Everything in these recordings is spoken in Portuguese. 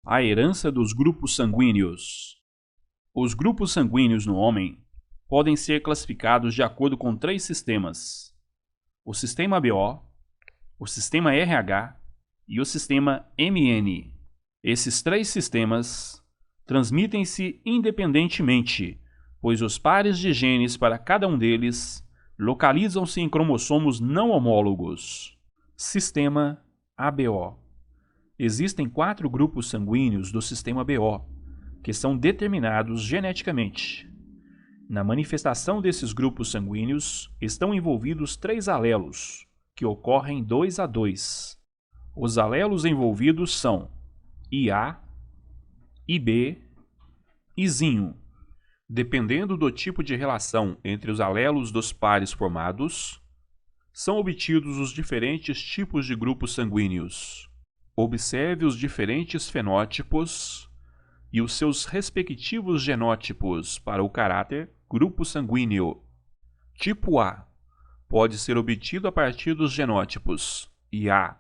A herança dos grupos sanguíneos. Os grupos sanguíneos no homem podem ser classificados de acordo com três sistemas: o sistema ABO, o sistema RH e o sistema MN. Esses três sistemas transmitem-se independentemente, pois os pares de genes para cada um deles localizam-se em cromossomos não homólogos. Sistema ABO. Existem 4 grupos sanguíneos do sistema BO, que são determinados geneticamente. Na manifestação desses grupos sanguíneos estão envolvidos 3 alelos, que ocorrem 2 a 2. Os alelos envolvidos são IA, IB e zinho. Dependendo do tipo de relação entre os alelos dos pares formados, são obtidos os diferentes tipos de grupos sanguíneos. Observe os diferentes fenótipos e os seus respectivos genótipos para o caráter grupo sanguíneo. Tipo A pode ser obtido a partir dos genótipos IA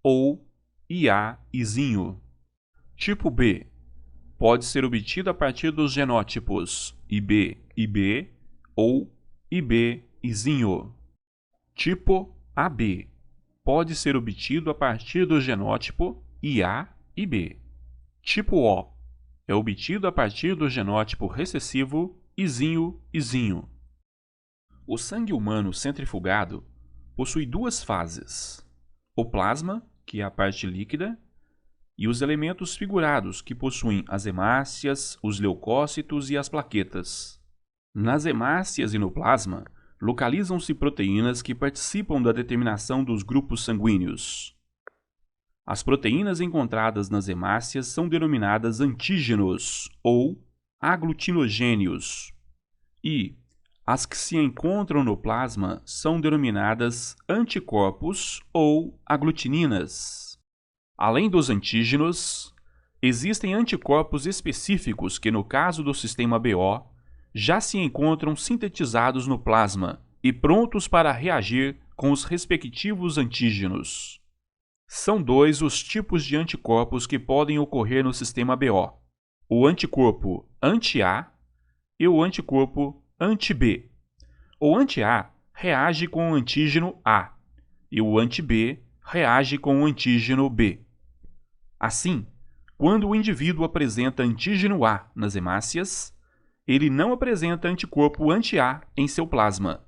ou IAzinho. Tipo B pode ser obtido a partir dos genótipos IB ou IBzinho. Tipo AB pode ser obtido a partir do genótipo IA e B. Tipo O é obtido a partir do genótipo recessivo Izinho. O sangue humano centrifugado possui 2 fases: o plasma, que é a parte líquida, e os elementos figurados, que possuem as hemácias, os leucócitos e as plaquetas. Nas hemácias e no plasma, localizam-se proteínas que participam da determinação dos grupos sanguíneos. As proteínas encontradas nas hemácias são denominadas antígenos ou aglutinogênios, e as que se encontram no plasma são denominadas anticorpos ou aglutininas. Além dos antígenos, existem anticorpos específicos que, no caso do sistema BO, já se encontram sintetizados no plasma e prontos para reagir com os respectivos antígenos. São 2 os tipos de anticorpos que podem ocorrer no sistema BO: o anticorpo anti-A e o anticorpo anti-B. O anti-A reage com o antígeno A e o anti-B reage com o antígeno B. Assim, quando o indivíduo apresenta antígeno A nas hemácias, ele não apresenta anticorpo anti-A em seu plasma.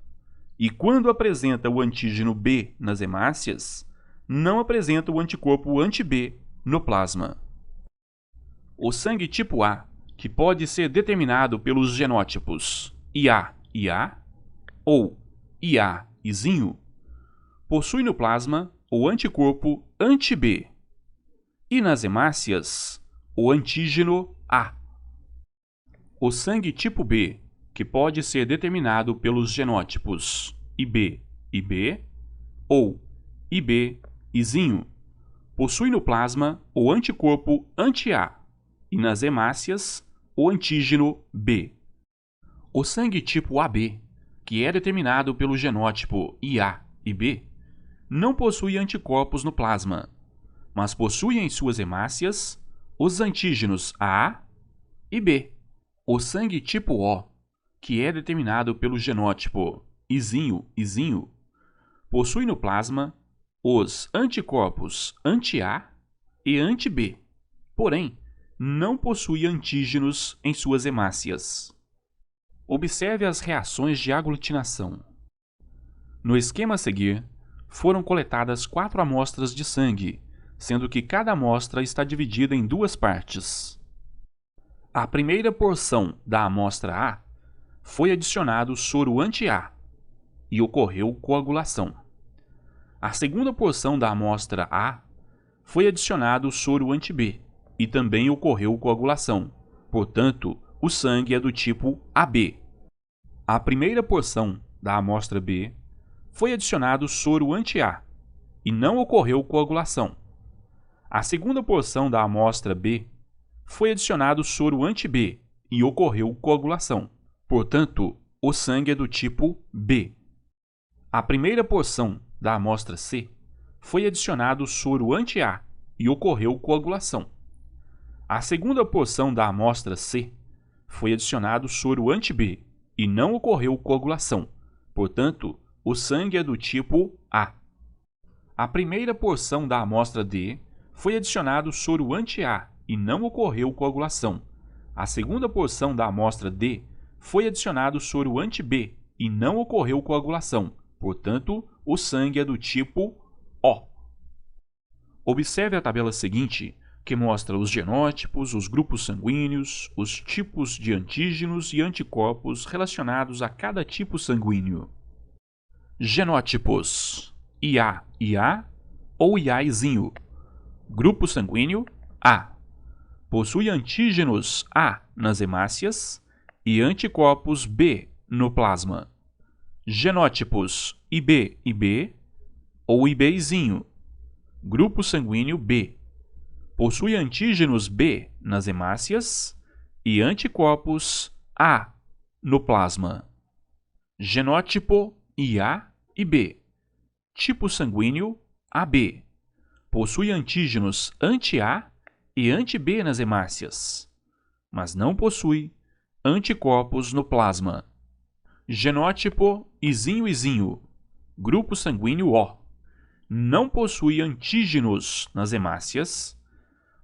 E quando apresenta o antígeno B nas hemácias, não apresenta o anticorpo anti-B no plasma. O sangue tipo A, que pode ser determinado pelos genótipos IA ou IAzinho, possui no plasma o anticorpo anti-B e nas hemácias o antígeno A. O sangue tipo B, que pode ser determinado pelos genótipos IB ou IBzinho, possui no plasma o anticorpo anti-A e nas hemácias o antígeno B. O sangue tipo AB, que é determinado pelo genótipo IA e B, não possui anticorpos no plasma, mas possui em suas hemácias os antígenos A e B. O sangue tipo O, que é determinado pelo genótipo Izinho, possui no plasma os anticorpos anti-A e anti-B, porém, não possui antígenos em suas hemácias. Observe as reações de aglutinação. No esquema a seguir, foram coletadas 4 amostras de sangue, sendo que cada amostra está dividida em 2 partes. À primeira porção da amostra A foi adicionado soro anti-A e ocorreu coagulação. À segunda porção da amostra A foi adicionado soro anti-B e também ocorreu coagulação. Portanto, o sangue é do tipo AB. À primeira porção da amostra B foi adicionado soro anti-A e não ocorreu coagulação. À segunda porção da amostra B foi adicionado soro anti-B e ocorreu coagulação. Portanto, o sangue é do tipo B. À primeira porção da amostra C foi adicionado soro anti-A e ocorreu coagulação. À segunda porção da amostra C foi adicionado soro anti-B e não ocorreu coagulação. Portanto, o sangue é do tipo A. À primeira porção da amostra D foi adicionado soro anti-A e não ocorreu coagulação. À segunda porção da amostra D foi adicionado soro anti-B e não ocorreu coagulação. Portanto, o sangue é do tipo O. Observe a tabela seguinte, que mostra os genótipos, os grupos sanguíneos, os tipos de antígenos e anticorpos relacionados a cada tipo sanguíneo. Genótipos: IA ou IAzinho. Grupo sanguíneo A. Possui antígenos A nas hemácias e anticorpos B no plasma. Genótipos IB ou IBzinho. Grupo sanguíneo B. Possui antígenos B nas hemácias e anticorpos A no plasma. Genótipo IA e B. Tipo sanguíneo AB. Possui antígenos anti-A e anti-B nas hemácias, mas não possui anticorpos no plasma. Genótipo Izinho. Grupo sanguíneo O. Não possui antígenos nas hemácias,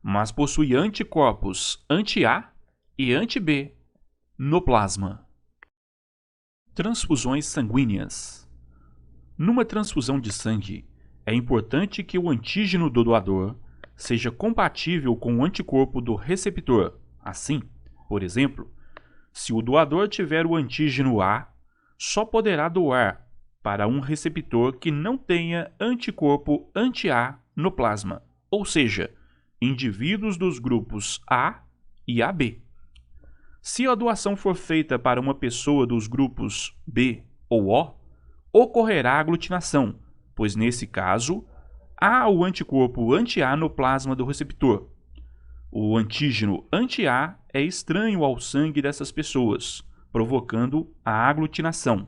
mas possui anticorpos anti-A e anti-B no plasma. Transfusões sanguíneas. Numa transfusão de sangue, é importante que o antígeno do doador seja compatível com o anticorpo do receptor. Assim, por exemplo, se o doador tiver o antígeno A, só poderá doar para um receptor que não tenha anticorpo anti-A no plasma, ou seja, indivíduos dos grupos A e AB. Se a doação for feita para uma pessoa dos grupos B ou O, ocorrerá aglutinação, pois nesse caso, há o anticorpo anti-A no plasma do receptor. O antígeno anti-A é estranho ao sangue dessas pessoas, provocando a aglutinação.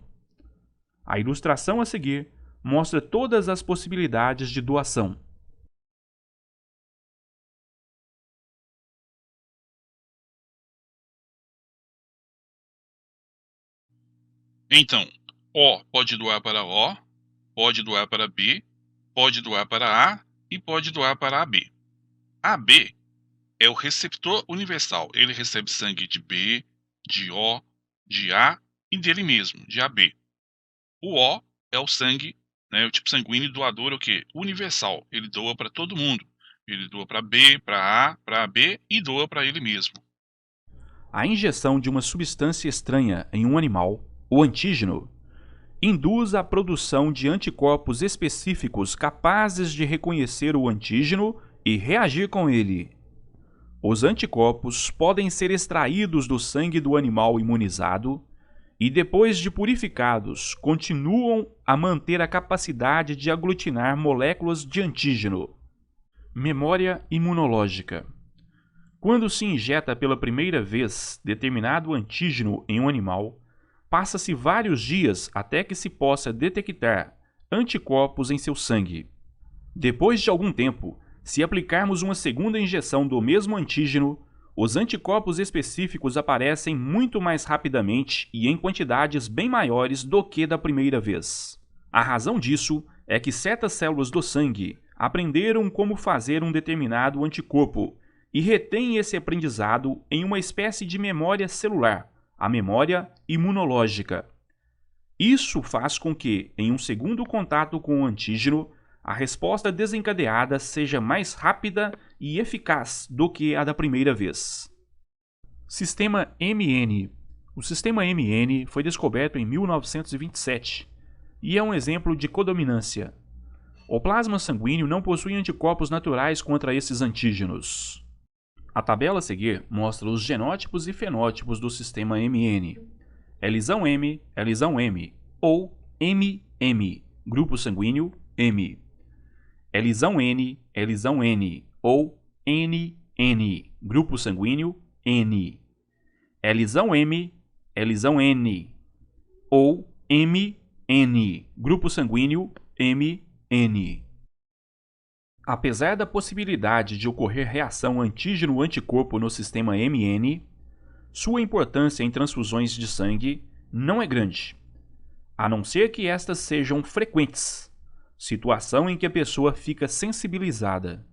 A ilustração a seguir mostra todas as possibilidades de doação. Então, O pode doar para O, pode doar para B, pode doar para A e pode doar para AB. AB é o receptor universal. Ele recebe sangue de B, de O, de A e dele mesmo, de AB. O O é o sangue, o tipo sanguíneo doador é o quê? Universal. Ele doa para todo mundo. Ele doa para B, para A, para AB e doa para ele mesmo. A injeção de uma substância estranha em um animal, o antígeno, induz a produção de anticorpos específicos capazes de reconhecer o antígeno e reagir com ele. Os anticorpos podem ser extraídos do sangue do animal imunizado e, depois de purificados, continuam a manter a capacidade de aglutinar moléculas de antígeno. Memória imunológica. Quando se injeta pela primeira vez determinado antígeno em um animal, passa-se vários dias até que se possa detectar anticorpos em seu sangue. Depois de algum tempo, se aplicarmos uma segunda injeção do mesmo antígeno, os anticorpos específicos aparecem muito mais rapidamente e em quantidades bem maiores do que da primeira vez. A razão disso é que certas células do sangue aprenderam como fazer um determinado anticorpo e retêm esse aprendizado em uma espécie de memória celular, a memória imunológica. Isso faz com que, em um segundo contato com o antígeno, a resposta desencadeada seja mais rápida e eficaz do que a da primeira vez. Sistema MN. O sistema MN foi descoberto em 1927 e é um exemplo de codominância. O plasma sanguíneo não possui anticorpos naturais contra esses antígenos. A tabela a seguir mostra os genótipos e fenótipos do sistema MN. Elisão M, ou MM, grupo sanguíneo M. Elisão N, ou NN, grupo sanguíneo N. Elisão M, N, ou MN, grupo sanguíneo MN. Apesar da possibilidade de ocorrer reação antígeno-anticorpo no sistema MN, sua importância em transfusões de sangue não é grande, a não ser que estas sejam frequentes, situação em que a pessoa fica sensibilizada.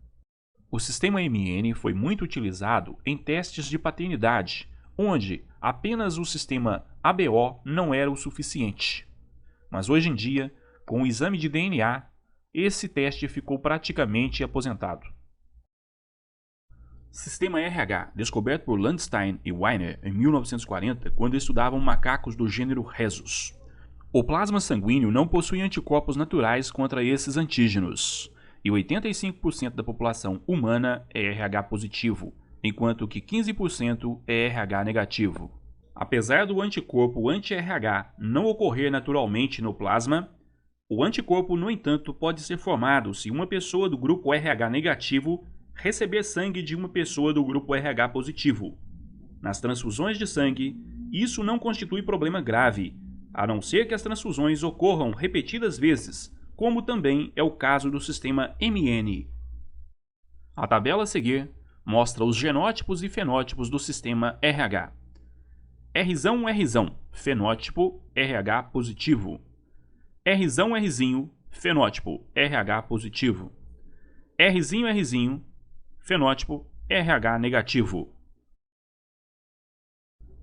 O sistema MN foi muito utilizado em testes de paternidade, onde apenas o sistema ABO não era o suficiente. Mas hoje em dia, com o exame de DNA, esse teste ficou praticamente aposentado. Sistema RH, descoberto por Landstein e Weiner em 1940, quando estudavam macacos do gênero Rhesus. O plasma sanguíneo não possui anticorpos naturais contra esses antígenos, e 85% da população humana é RH positivo, enquanto que 15% é RH negativo. Apesar do anticorpo anti-RH não ocorrer naturalmente no plasma, o anticorpo, no entanto, pode ser formado se uma pessoa do grupo RH negativo receber sangue de uma pessoa do grupo RH positivo. Nas transfusões de sangue, isso não constitui problema grave, a não ser que as transfusões ocorram repetidas vezes, como também é o caso do sistema MN. A tabela a seguir mostra os genótipos e fenótipos do sistema RH. Rzão, fenótipo RH positivo. Rzinho, fenótipo RH positivo. Rzinho, fenótipo RH negativo.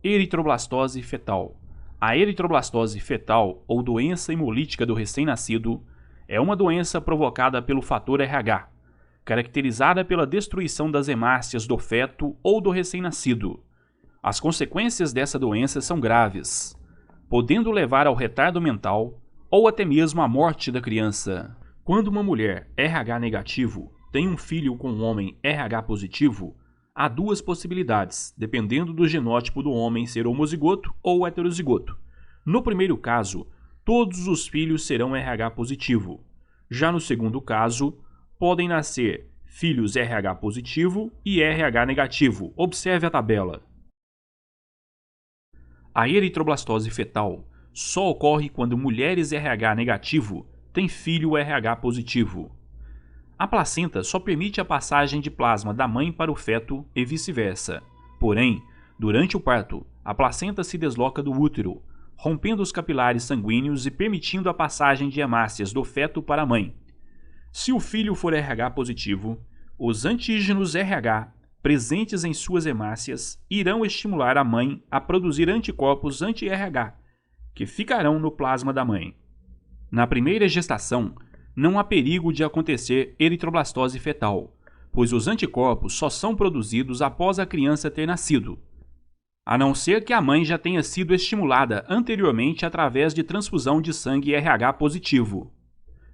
Eritroblastose fetal. A eritroblastose fetal, ou doença hemolítica do recém-nascido, é uma doença provocada pelo fator RH, caracterizada pela destruição das hemácias do feto ou do recém-nascido. As consequências dessa doença são graves, podendo levar ao retardo mental ou até mesmo à morte da criança. Quando uma mulher RH negativo tem um filho com um homem RH positivo, há duas possibilidades, dependendo do genótipo do homem ser homozigoto ou heterozigoto. No primeiro caso, todos os filhos serão RH positivo. Já no segundo caso, podem nascer filhos RH positivo e RH negativo. Observe a tabela. A eritroblastose fetal só ocorre quando mulheres RH negativo têm filho RH positivo. A placenta só permite a passagem de plasma da mãe para o feto e vice-versa. Porém, durante o parto, a placenta se desloca do útero, rompendo os capilares sanguíneos e permitindo a passagem de hemácias do feto para a mãe. Se o filho for RH positivo, os antígenos RH presentes em suas hemácias irão estimular a mãe a produzir anticorpos anti-RH, que ficarão no plasma da mãe. Na primeira gestação, não há perigo de acontecer eritroblastose fetal, pois os anticorpos só são produzidos após a criança ter nascido, a não ser que a mãe já tenha sido estimulada anteriormente através de transfusão de sangue RH positivo.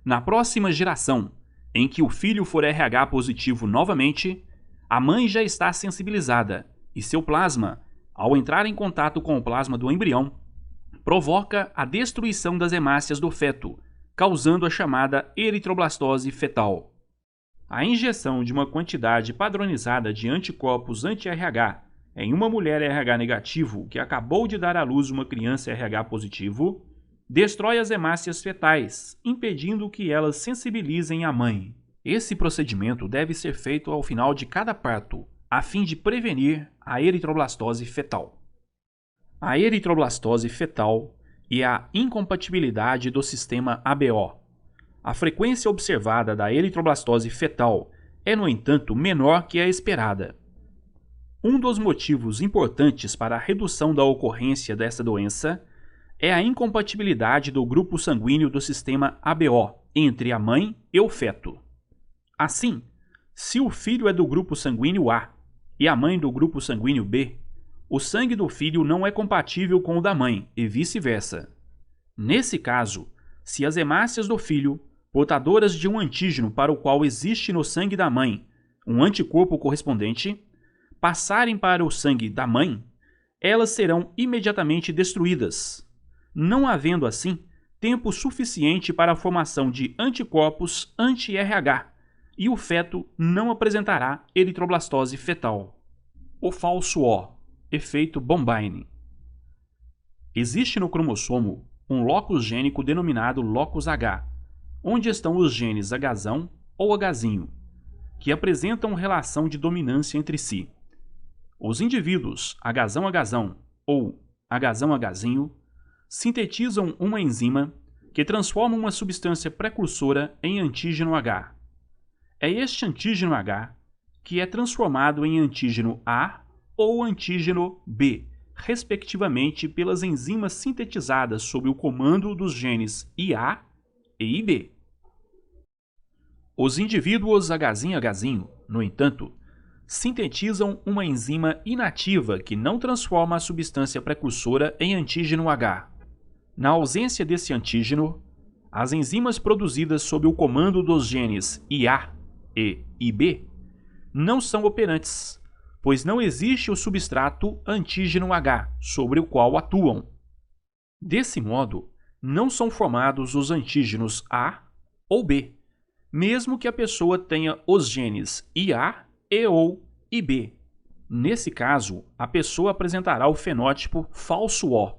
Na próxima geração, em que o filho for RH positivo novamente, a mãe já está sensibilizada e seu plasma, ao entrar em contato com o plasma do embrião, provoca a destruição das hemácias do feto, causando a chamada eritroblastose fetal. A injeção de uma quantidade padronizada de anticorpos anti-RH em uma mulher RH negativo que acabou de dar à luz uma criança RH positivo destrói as hemácias fetais, impedindo que elas sensibilizem a mãe. Esse procedimento deve ser feito ao final de cada parto, a fim de prevenir a eritroblastose fetal. A eritroblastose fetal e a incompatibilidade do sistema ABO. A frequência observada da eritroblastose fetal é, no entanto, menor que a esperada. Um dos motivos importantes para a redução da ocorrência dessa doença é a incompatibilidade do grupo sanguíneo do sistema ABO entre a mãe e o feto. Assim, se o filho é do grupo sanguíneo A e a mãe do grupo sanguíneo B, o sangue do filho não é compatível com o da mãe e vice-versa. Nesse caso, se as hemácias do filho, portadoras de um antígeno para o qual existe no sangue da mãe um anticorpo correspondente, passarem para o sangue da mãe, elas serão imediatamente destruídas, não havendo assim tempo suficiente para a formação de anticorpos anti-RH, e o feto não apresentará eritroblastose fetal. O falso O, efeito Bombine. Existe no cromossomo um locus gênico denominado locus H, onde estão os genes Hzão ou Hzinho, que apresentam relação de dominância entre si. Os indivíduos Hzão ou Hzinho sintetizam uma enzima que transforma uma substância precursora em antígeno H. É este antígeno H que é transformado em antígeno A ou antígeno B, respectivamente pelas enzimas sintetizadas sob o comando dos genes IA e IB. Os indivíduos Hzinho, no entanto, sintetizam uma enzima inativa que não transforma a substância precursora em antígeno H. Na ausência desse antígeno, as enzimas produzidas sob o comando dos genes IA e IB não são operantes, pois não existe o substrato antígeno H sobre o qual atuam. Desse modo, não são formados os antígenos A ou B, mesmo que a pessoa tenha os genes IA e ou IB. Nesse caso, a pessoa apresentará o fenótipo falso O,